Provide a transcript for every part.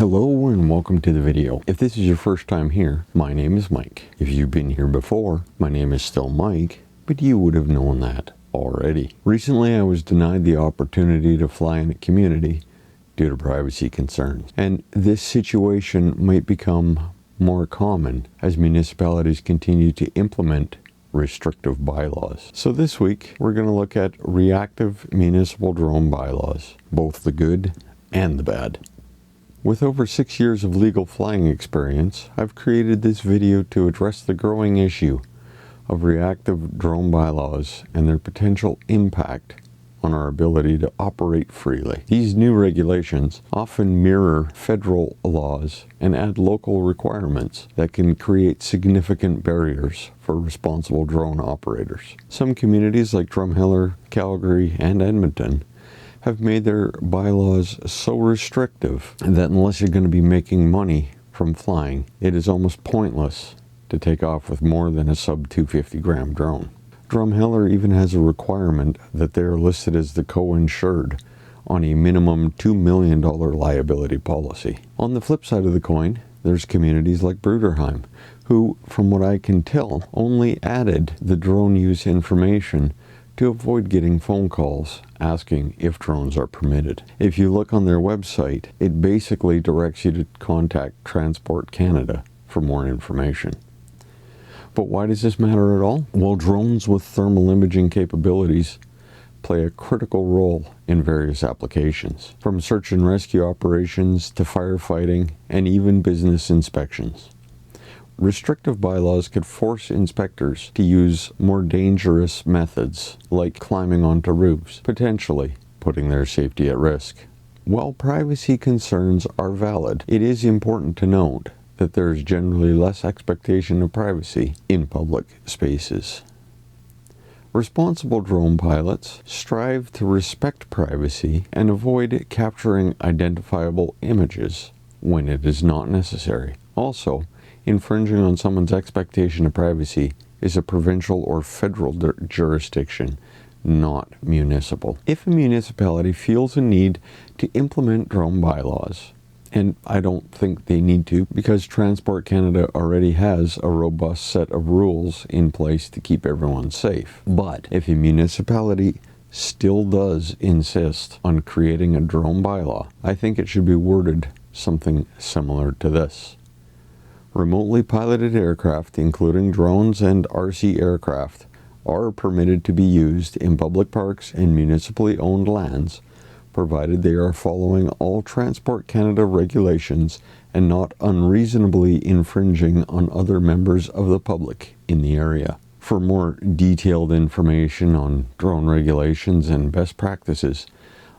Hello and welcome to the video. If this is your first time here, my name is Mike. If you've been here before, my name is still Mike, but you would have known that already. Recently, I was denied the opportunity to fly in a community due to privacy concerns. And this situation might become more common as municipalities continue to implement restrictive bylaws. So this week, we're going to look at reactive municipal drone bylaws, both the good and the bad. With over 6 years of legal flying experience, I've created this video to address the growing issue of reactive drone bylaws and their potential impact on our ability to operate freely. These new regulations often mirror federal laws and add local requirements that can create significant barriers for responsible drone operators. Some communities like Drumheller, Calgary, and Edmonton have made their bylaws so restrictive that unless you're going to be making money from flying, it is almost pointless to take off with more than a sub 250 gram drone. Drumheller even has a requirement that they are listed as the co-insured on a minimum $2 million liability policy. On the flip side of the coin, there's communities like Bruderheim, who, from what I can tell, only added the drone use information to avoid getting phone calls asking if drones are permitted. If you look on their website, it basically directs you to contact Transport Canada for more information. But why does this matter at all? Well, drones with thermal imaging capabilities play a critical role in various applications, from search and rescue operations to firefighting and even business inspections. Restrictive bylaws could force inspectors to use more dangerous methods, like climbing onto roofs, potentially putting their safety at risk. While privacy concerns are valid, it is important to note that there is generally less expectation of privacy in public spaces. Responsible drone pilots strive to respect privacy and avoid capturing identifiable images when it is not necessary. Also, infringing on someone's expectation of privacy is a provincial or federal jurisdiction, not municipal. If a municipality feels a need to implement drone bylaws, and I don't think they need to, because Transport Canada already has a robust set of rules in place to keep everyone safe. But if a municipality still does insist on creating a drone bylaw, I think it should be worded something similar to this. Remotely piloted aircraft, including drones and RC aircraft, are permitted to be used in public parks and municipally owned lands, provided they are following all Transport Canada regulations and not unreasonably infringing on other members of the public in the area. For more detailed information on drone regulations and best practices,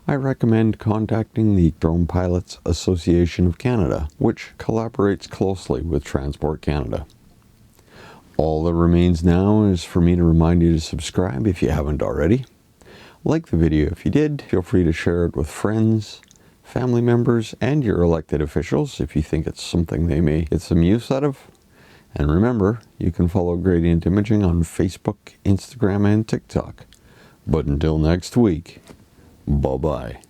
I recommend contacting the Drone Pilots Association of Canada, which collaborates closely with Transport Canada. All that remains now is for me to remind you to subscribe if you haven't already. Like the video if you did. Feel free to share it with friends, family members, and your elected officials if you think it's something they may get some use out of. And remember, you can follow Gradient Imaging on Facebook, Instagram, and TikTok. But until next week, bye-bye.